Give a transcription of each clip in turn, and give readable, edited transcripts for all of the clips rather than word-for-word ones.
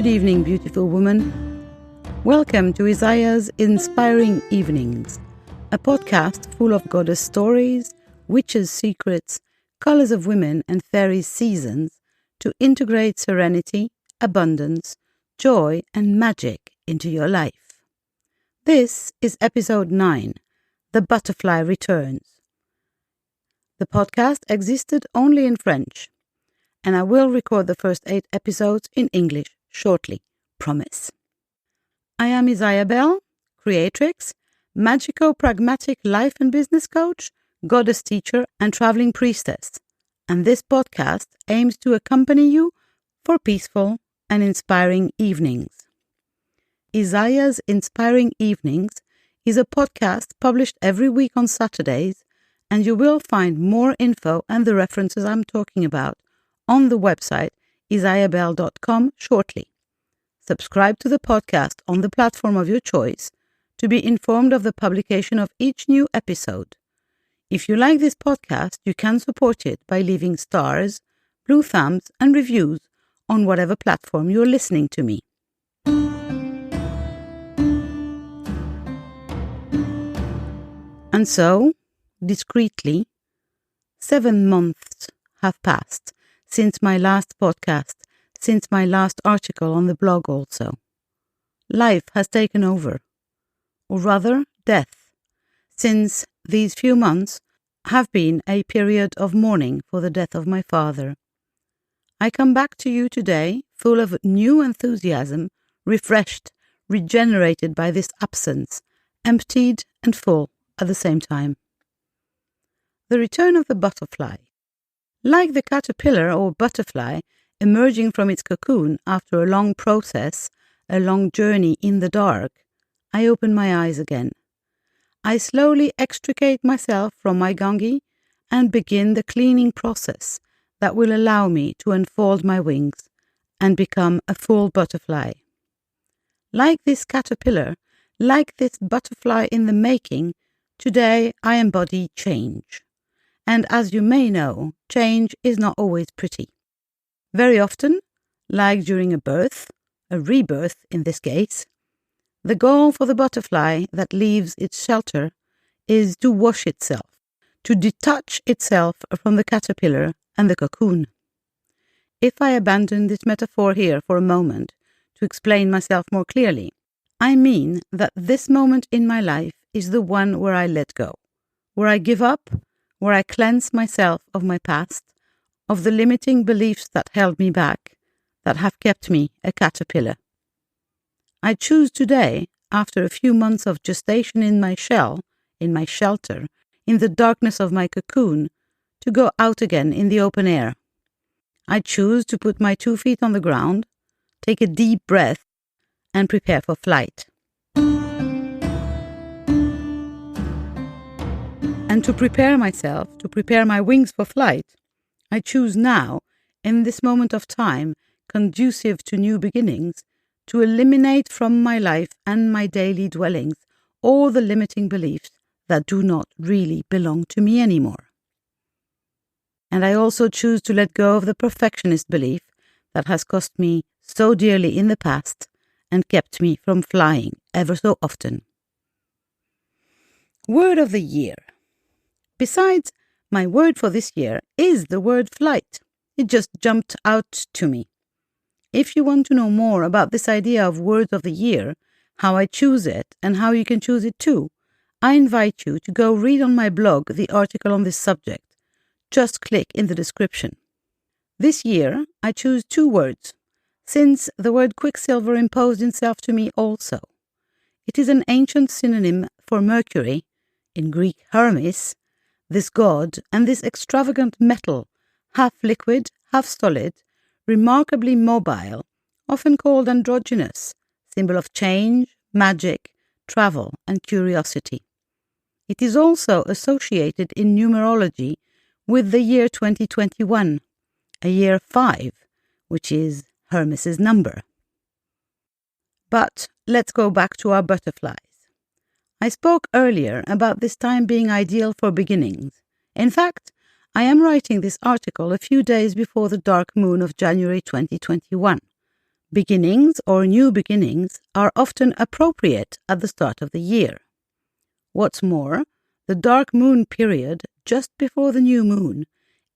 Good evening, beautiful woman. Welcome to Isaya's Inspiring Evenings, a podcast full of goddess stories, witches' secrets, colors of women and fairies' seasons to integrate serenity, abundance, joy and magic into your life. This is episode 9, The Butterfly Returns. The podcast existed only in French, and I will record the first 8 episodes in English shortly, promise. I am IsayaBelle, creatrix, magicopragmatic life and business coach, goddess teacher and traveling priestess, and this podcast aims to accompany you for peaceful and inspiring evenings. Isaya's Inspiring Evenings is a podcast published every week on Saturdays, and you will find more info and the references I'm talking about on the website IsayaBelle.com shortly. Subscribe to the podcast on the platform of your choice to be informed of the publication of each new episode. If you like this podcast, you can support it by leaving stars, blue thumbs, and reviews on whatever platform you're listening to me. And so, discreetly, 7 months have passed since my last podcast, since my last article on the blog also. Life has taken over, or rather death, since these few months have been a period of mourning for the death of my father. I come back to you today full of new enthusiasm, refreshed, regenerated by this absence, emptied and full at the same time. The return of the butterfly. Like the caterpillar or butterfly emerging from its cocoon after a long process, a long journey in the dark, I open my eyes again. I slowly extricate myself from my gungi and begin the cleaning process that will allow me to unfold my wings and become a full butterfly. Like this caterpillar, like this butterfly in the making, today I embody change. And as you may know, change is not always pretty. Very often, like during a birth, a rebirth in this case, the goal for the butterfly that leaves its shelter is to wash itself, to detach itself from the caterpillar and the cocoon. If I abandon this metaphor here for a moment to explain myself more clearly, I mean that this moment in my life is the one where I let go, where I give up, where I cleanse myself of my past, of the limiting beliefs that held me back, that have kept me a caterpillar. I choose today, after a few months of gestation in my shell, in my shelter, in the darkness of my cocoon, to go out again in the open air. I choose to put my 2 feet on the ground, take a deep breath, and prepare for flight. And to prepare myself, to prepare my wings for flight, I choose now, in this moment of time, conducive to new beginnings, to eliminate from my life and my daily dwellings all the limiting beliefs that do not really belong to me anymore. And I also choose to let go of the perfectionist belief that has cost me so dearly in the past and kept me from flying ever so often. Word of the year. Besides, my word for this year is the word flight. It just jumped out to me. If you want to know more about this idea of words of the year, how I choose it, and how you can choose it too, I invite you to go read on my blog the article on this subject. Just click in the description. This year, I choose 2 words, since the word quicksilver imposed itself to me also. It is an ancient synonym for Mercury, in Greek Hermes, this god and this extravagant metal, half liquid, half solid, remarkably mobile, often called androgynous, symbol of change, magic, travel, and curiosity. It is also associated in numerology with the year 2021, a year 5, which is Hermes's number. But let's go back to our butterflies. I spoke earlier about this time being ideal for beginnings. In fact, I am writing this article a few days before the dark moon of January 2021, Beginnings or new beginnings are often appropriate at the start of the year. What's more, the dark moon period just before the new moon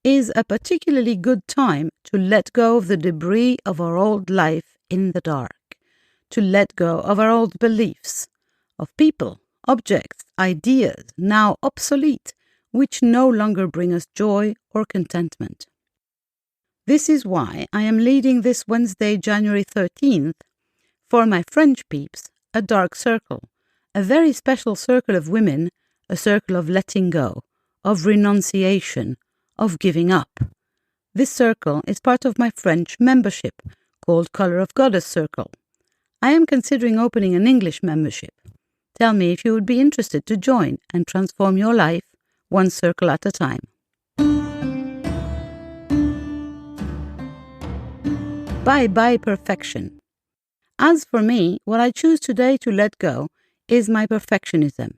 is a particularly good time to let go of the debris of our old life in the dark, to let go of our old beliefs, of people, objects, ideas now obsolete, which no longer bring us joy or contentment. This is why I am leading this Wednesday, January 13th, for my French peeps, a dark circle, a very special circle of women, a circle of letting go, of renunciation, of giving up. This circle is part of my French membership, called Color of Goddess Circle. I am considering opening an English membership. Tell me if you would be interested to join and transform your life one circle at a time. Bye-bye perfection. As for me, what I choose today to let go is my perfectionism,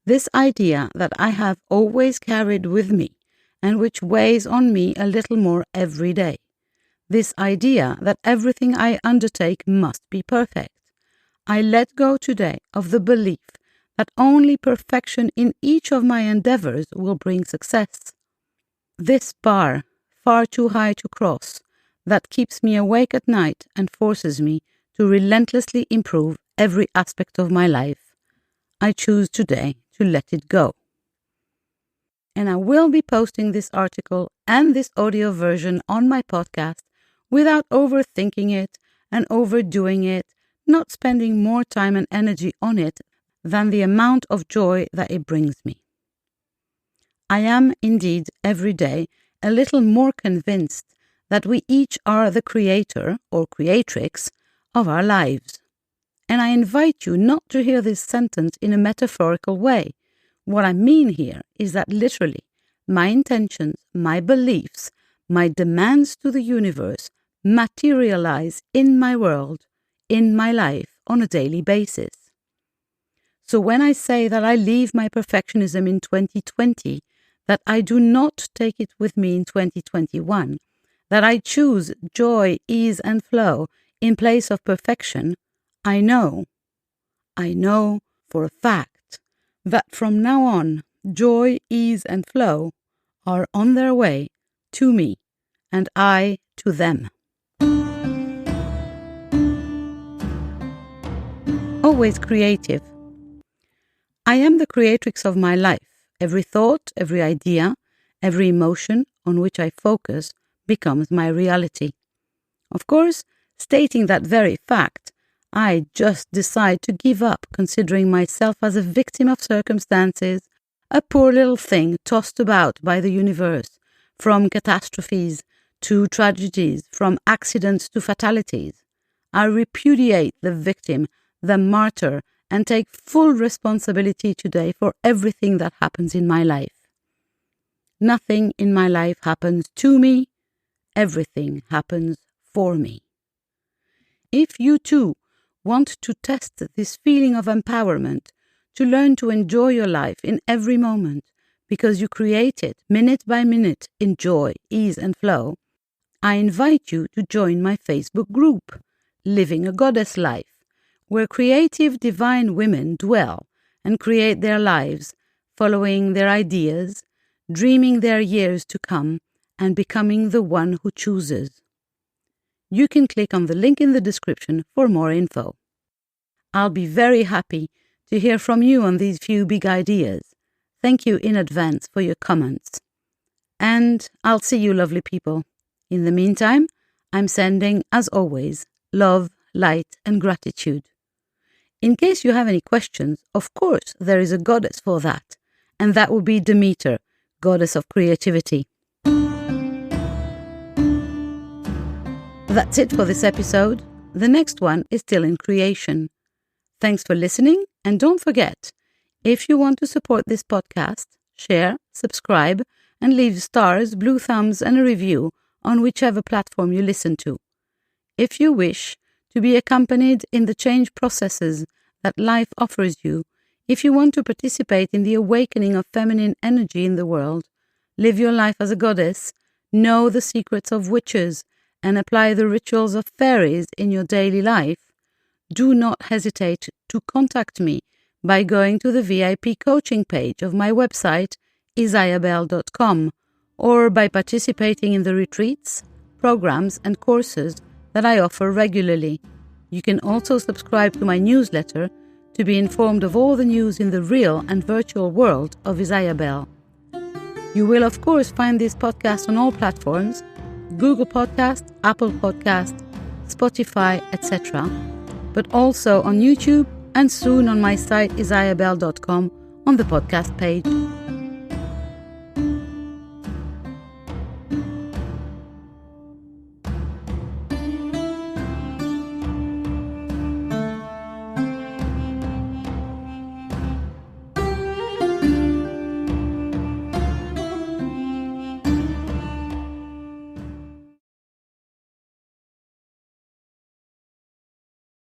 this idea that I have always carried with me and which weighs on me a little more every day. This idea that everything I undertake must be perfect. I let go today of the belief that only perfection in each of my endeavors will bring success. This bar, far too high to cross, that keeps me awake at night and forces me to relentlessly improve every aspect of my life. I choose today to let it go. And I will be posting this article and this audio version on my podcast without overthinking it and overdoing it, not spending more time and energy on it than the amount of joy that it brings me. I am indeed every day a little more convinced that we each are the creator or creatrix of our lives. And I invite you not to hear this sentence in a metaphorical way. What I mean here is that literally, my intentions, my beliefs, my demands to the universe materialize in my world, in my life, on a daily basis. So when I say that I leave my perfectionism in 2020, that I do not take it with me in 2021, that I choose joy, ease, and flow in place of perfection, I know for a fact that from now on, joy, ease, and flow are on their way to me, and I to them. Always creative. I am the creatrix of my life. Every thought, every idea, every emotion on which I focus becomes my reality. Of course, stating that very fact, I just decide to give up considering myself as a victim of circumstances, a poor little thing tossed about by the universe, from catastrophes to tragedies, from accidents to fatalities. I repudiate the victim, the martyr, and take full responsibility today for everything that happens in my life. Nothing in my life happens to me. Everything happens for me. If you too want to test this feeling of empowerment, to learn to enjoy your life in every moment, because you create it minute by minute in joy, ease, and flow, I invite you to join my Facebook group, Living a Goddess Life, where creative divine women dwell and create their lives, following their ideas, dreaming their years to come, and becoming the one who chooses. You can click on the link in the description for more info. I'll be very happy to hear from you on these few big ideas. Thank you in advance for your comments. And I'll see you, lovely people. In the meantime, I'm sending, as always, love, light, and gratitude. In case you have any questions, of course there is a goddess for that, and that would be Demeter, goddess of creativity. That's it for this episode. The next one is still in creation. Thanks for listening, and don't forget, if you want to support this podcast, share, subscribe, and leave stars, blue thumbs, and a review on whichever platform you listen to. If you wish to be accompanied in the change processes that life offers you, if you want to participate in the awakening of feminine energy in the world, live your life as a goddess, know the secrets of witches, and apply the rituals of fairies in your daily life, do not hesitate to contact me by going to the VIP coaching page of my website, IsayaBelle.com, or by participating in the retreats, programs, and courses that I offer regularly. You can also subscribe to my newsletter to be informed of all the news in the real and virtual world of IsayaBelle. You will, of course, find this podcast on all platforms: Google Podcast, Apple Podcast, Spotify, etc., but also on YouTube and soon on my site IsayaBelle.com on the podcast page.